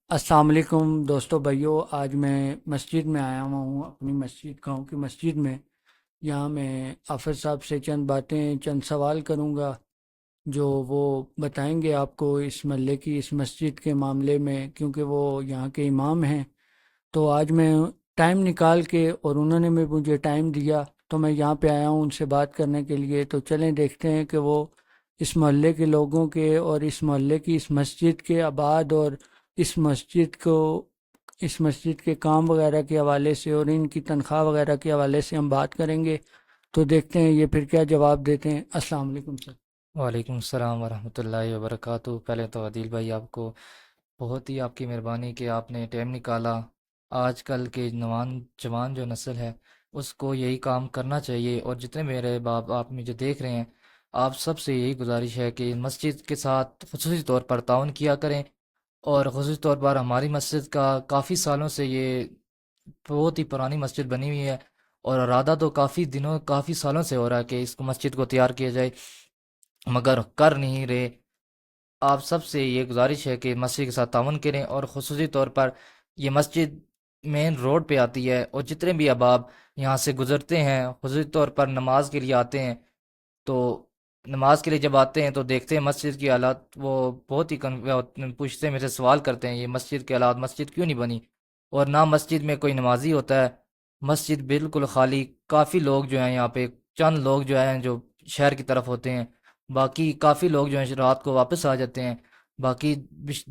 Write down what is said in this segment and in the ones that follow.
अस्सलाम वालेकुम दोस्तों भाइयों। आज मैं मस्जिद में आया हुआ हूँ, अपनी मस्जिद गांव की मस्जिद में। यहाँ मैं हाफिज़ साहब से चंद बातें चंद सवाल करूँगा जो वो बताएंगे आपको इस महल्ले की, इस मस्जिद के मामले में, क्योंकि वो यहाँ के इमाम हैं। तो आज मैं टाइम निकाल के, और उन्होंने भी मुझे टाइम दिया, तो मैं यहाँ पे आया हूँ उनसे बात करने के लिए। तो चलें देखते हैं कि वो इस मोहल्ले के लोगों के और इस मोहल्ले की इस मस्जिद के आबाद और इस मस्जिद को, इस मस्जिद के काम वगैरह के हवाले से और इनकी तनख्वाह वगैरह के हवाले से हम बात करेंगे। तो देखते हैं ये फिर क्या जवाब देते हैं। अस्सलाम वालेकुम सर। वालेकुम सलाम वरहमतुल्लाहि वबरकातुहू। पहले तो आदिल भाई आपको बहुत ही आपकी मेहरबानी कि आपने टाइम निकाला। आजकल के नवान जवान जो नस्ल है उसको यही काम करना चाहिए, और जितने मेरे बाप आप मुझे देख रहे हैं, आप सबसे यही गुजारिश है कि मस्जिद के साथ खुसूसी तौर पर ताउन किया करें। और खुसूसी तौर पर हमारी मस्जिद का काफ़ी सालों से ये बहुत ही पुरानी मस्जिद बनी हुई है, और इरादा तो काफ़ी सालों से हो रहा है कि इसको मस्जिद को तैयार किया जाए, मगर कर नहीं रहे। आप सबसे ये गुजारिश है कि मस्जिद के साथ ताउन करें, और ख़ुसूसी तौर पर ये मस्जिद मेन रोड पे आती है, और जितने भी अहबाब यहाँ से गुज़रते हैं ख़ुसूसी तौर पर नमाज के लिए आते हैं, तो नमाज के लिए जब आते हैं तो देखते हैं मस्जिद की हालत, वो बहुत ही पूछते हैं, मेरे से सवाल करते हैं ये मस्जिद की हालात, मस्जिद क्यों नहीं बनी। और ना मस्जिद में कोई नमाजी होता है, मस्जिद बिल्कुल खाली। काफ़ी लोग जो हैं यहाँ पे, चंद लोग जो हैं जो शहर की तरफ होते हैं, बाकी काफ़ी लोग जो हैं रात को वापस आ जाते हैं। बाकी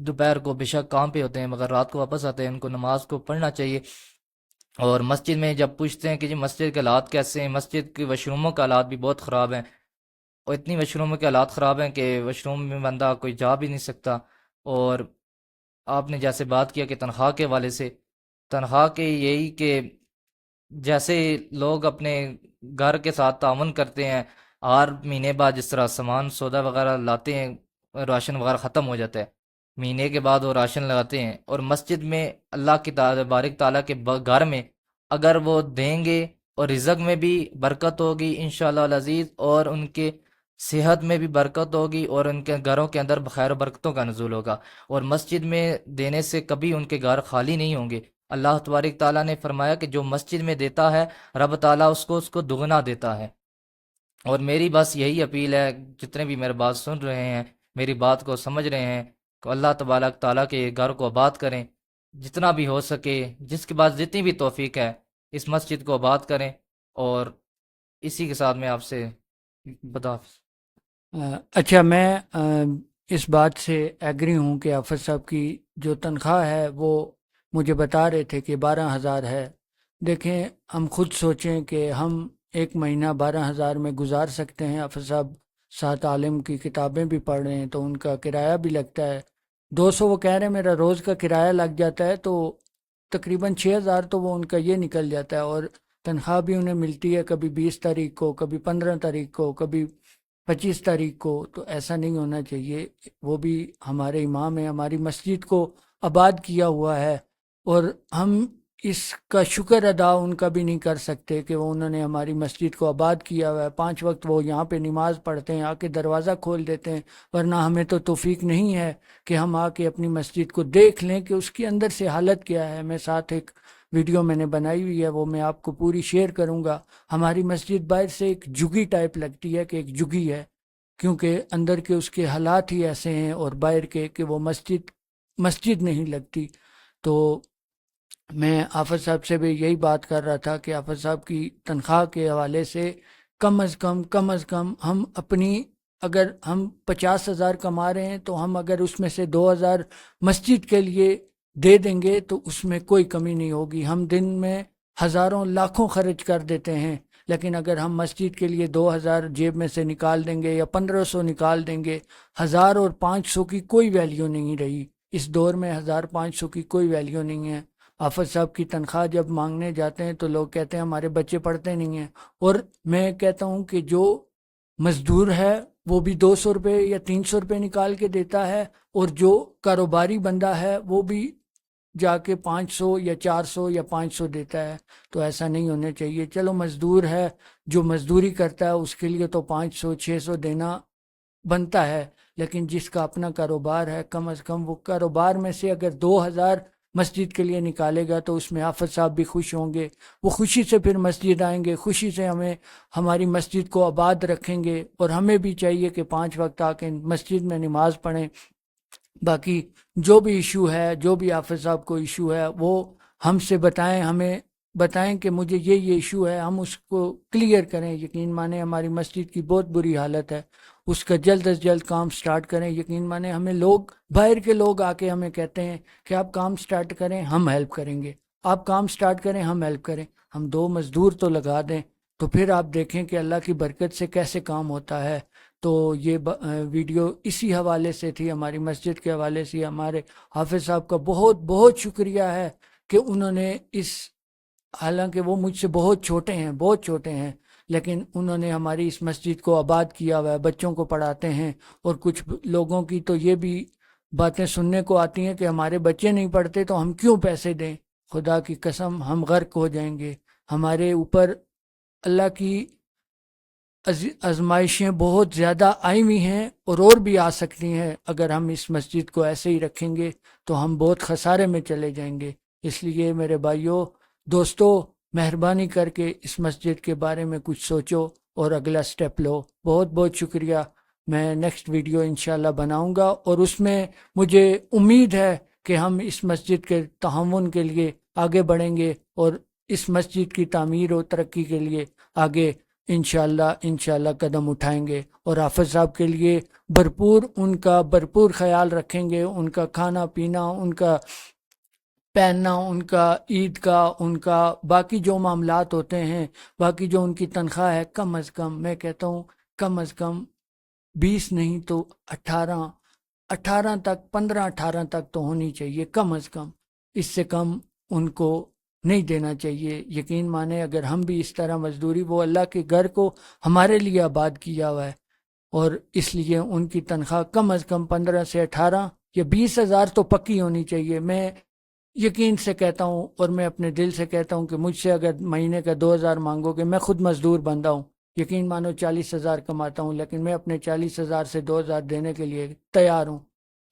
दोपहर को बेशक काम पे होते हैं, मगर रात को वापस आते हैं, उनको नमाज को पढ़ना चाहिए। और मस्जिद में जब पूछते हैं कि जी मस्जिद के हालात कैसे हैं, मस्जिद के वशरूमों का हालात भी बहुत ख़राब हैं, और इतनी वशरूमों के हालात ख़राब हैं कि वशरूम में बंदा कोई जा भी नहीं सकता। और आपने जैसे बात किया कि तनख्वाह के हवाले से, तनख्वाह के यही कि जैसे लोग अपने घर के साथ ताउन करते हैं, हर महीने बाद जिस तरह सामान सौदा वगैरह लाते हैं, राशन वगैरह ख़त्म हो जाता है, महीने के बाद वो राशन लगाते हैं, और मस्जिद में अल्लाह की बारिक ताला के घर में अगर वो देंगे, और रिज़्क में भी बरकत होगी इंशाअल्लाह अज़ीज़, और उनके सेहत में भी बरकत होगी, और उनके घरों के अंदर खैर बरकतों का नज़ूल होगा। और मस्जिद में देने से कभी उनके घर खाली नहीं होंगे। अल्लाह तबारक ताला ने फरमाया कि जो मस्जिद में देता है, रब ताला उसको उसको दुगना देता है। और मेरी बस यही अपील है, जितने भी मेरी बात सुन रहे हैं, मेरी बात को समझ रहे हैं, कि अल्लाह तबारक ताला के घर को आबाद करें, जितना भी हो सके, जिसके पास जितनी भी तौफीक है, इस मस्जिद को आबाद करें। और इसी के साथ मैं आपसे बता। अच्छा, मैं इस बात से एग्री हूँ कि हाफिज़ साहब की जो तनख्वाह है वो मुझे बता रहे थे कि 12,000 है। देखें, हम खुद सोचें कि हम एक महीना 12,000 में गुजार सकते हैं। हाफिज़ साहब 7 आलिम की किताबें भी पढ़ रहे हैं तो उनका किराया भी लगता है। 200 वो कह रहे हैं मेरा रोज़ का किराया लग जाता है, तो तकरीबन 6,000 तो वो उनका ये निकल जाता है। और तनख्वाह भी उन्हें मिलती है कभी 20 तारीख को, कभी 15 तारीख को, कभी 25 तारीख को। तो ऐसा नहीं होना चाहिए। वो भी हमारे इमाम हैं, हमारी मस्जिद को आबाद किया हुआ है, और हम इसका शुक्र अदा उनका भी नहीं कर सकते कि वो उन्होंने हमारी मस्जिद को आबाद किया हुआ है। 5 वक्त वो यहाँ पे नमाज पढ़ते हैं, आके दरवाज़ा खोल देते हैं। वरना हमें तो तौफीक नहीं है कि हम आके अपनी मस्जिद को देख लें कि उसके अंदर से हालत क्या है। मैं साथ एक वीडियो मैंने बनाई हुई है, वो मैं आपको पूरी शेयर करूँगा। हमारी मस्जिद बाहर से एक जुगी टाइप लगती है कि एक जुगी है, क्योंकि अंदर के उसके हालात ही ऐसे हैं, और बाहर के कि वो मस्जिद मस्जिद नहीं लगती। तो मैं हाफिज़ साहब से भी यही बात कर रहा था कि हाफिज़ साहब की तनख्वाह के हवाले से कम अज़ कम हम अपनी, अगर हम 50,000 कमा रहे हैं तो हम अगर उसमें से 2,000 मस्जिद के लिए दे देंगे तो उसमें कोई कमी नहीं होगी। हम दिन में हज़ारों लाखों खर्च कर देते हैं, लेकिन अगर हम मस्जिद के लिए 2,000 जेब में से निकाल देंगे या 1,500 निकाल देंगे, 1,000 और 500 की कोई वैल्यू नहीं रही। इस दौर में 1,000 500 की कोई वैल्यू नहीं है। हाफिज़ साहब की तनख्वाह जब मांगने जाते हैं तो लोग कहते हैं हमारे बच्चे पढ़ते नहीं हैं। और मैं कहता हूँ कि जो मज़दूर है वो भी 200 रुपये या 300 रुपये निकाल के देता है, और जो कारोबारी बंदा है वो भी जाके 500 या 400 या 500 देता है। तो ऐसा नहीं होना चाहिए। चलो, मज़दूर है जो मज़दूरी करता है उसके लिए तो 500 600 देना बनता है, لیکن جس کا اپنا کاروبار ہے کم از کم وہ کاروبار میں سے اگر 2,000 مسجد کے لیے نکالے گا تو اس میں حافظ صاحب بھی خوش ہوں گے، وہ خوشی سے پھر مسجد آئیں گے، خوشی سے ہماری مسجد کو آباد رکھیں گے، اور ہمیں بھی چاہیے کہ 5 وقت آ کے مسجد میں نماز پڑھیں۔ باقی جو بھی ایشو ہے، جو بھی حافظ صاحب کو ایشو ہے، وہ ہم سے بتائیں، ہمیں بتائیں کہ مجھے یہ ایشو ہے، ہم اس کو کلیئر کریں۔ یقین مانیں ہماری مسجد کی بہت بری حالت ہے، اس کا جلد از جلد کام سٹارٹ کریں۔ یقین مانیں ہمیں باہر کے لوگ آ کے ہمیں کہتے ہیں کہ آپ کام سٹارٹ کریں، ہم ہیلپ کریں گے، آپ کام سٹارٹ کریں، ہم ہیلپ کریں۔ ہم 2 مزدور تو لگا دیں تو پھر آپ دیکھیں کہ اللہ کی برکت سے کیسے کام ہوتا ہے۔ تو یہ ویڈیو اسی حوالے سے تھی، ہماری مسجد کے حوالے سے۔ ہمارے حافظ صاحب کا بہت بہت شکریہ ہے کہ انہوں نے حالانکہ وہ مجھ سے بہت چھوٹے ہیں، لیکن انہوں نے ہماری اس مسجد کو آباد کیا ہوا ہے، بچوں کو پڑھاتے ہیں۔ اور کچھ لوگوں کی تو یہ بھی باتیں سننے کو آتی ہیں کہ ہمارے بچے نہیں پڑھتے تو ہم کیوں پیسے دیں۔ خدا کی قسم ہم غرق ہو جائیں گے، ہمارے اوپر اللہ کی آزمائشیں بہت زیادہ آئی ہوئی ہیں، اور بھی آ سکتی ہیں۔ اگر ہم اس مسجد کو ایسے ہی رکھیں گے تو ہم بہت خسارے میں چلے جائیں گے۔ اس لیے میرے بھائیوں، دوستو، مہربانی کر کے اس مسجد کے بارے میں کچھ سوچو اور اگلا سٹیپ لو۔ بہت بہت شکریہ۔ میں نیکسٹ ویڈیو انشاءاللہ بناؤں گا، اور اس میں مجھے امید ہے کہ ہم اس مسجد کے تعاون کے لیے آگے بڑھیں گے، اور اس مسجد کی تعمیر و ترقی کے لیے آگے انشاءاللہ قدم اٹھائیں گے، اور حافظ صاحب کے لیے ان کا بھرپور خیال رکھیں گے، ان کا کھانا پینا، ان کا پہننا، ان کا عید کا، ان کا باقی جو معاملات ہوتے ہیں، باقی جو ان کی تنخواہ ہے، کم از کم میں کہتا ہوں کم از کم 20 نہیں تو 18 تک، 15-18 تک تو ہونی چاہیے کم از کم۔ اس سے کم ان کو نہیں دینا چاہیے۔ یقین مانیں اگر ہم بھی اس طرح مزدوری، وہ اللہ کے گھر کو ہمارے لیے آباد کیا ہوا ہے، اور اس لیے ان کی تنخواہ کم از کم 15 سے 18 یا 20,000 تو پکی ہونی چاہیے۔ میں یقین سے کہتا ہوں، اور میں اپنے دل سے کہتا ہوں کہ مجھ سے اگر مہینے کا 2,000 مانگو گے، میں خود مزدور بندہ ہوں، یقین مانو 40,000 کماتا ہوں، لیکن میں اپنے 40,000 سے 2,000 دینے کے لیے تیار ہوں۔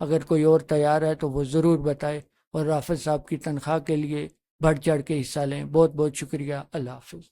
اگر کوئی اور تیار ہے تو وہ ضرور بتائے، اور حافظ صاحب کی تنخواہ کے لیے بڑھ چڑھ کے حصہ لیں۔ بہت بہت شکریہ۔ اللہ حافظ۔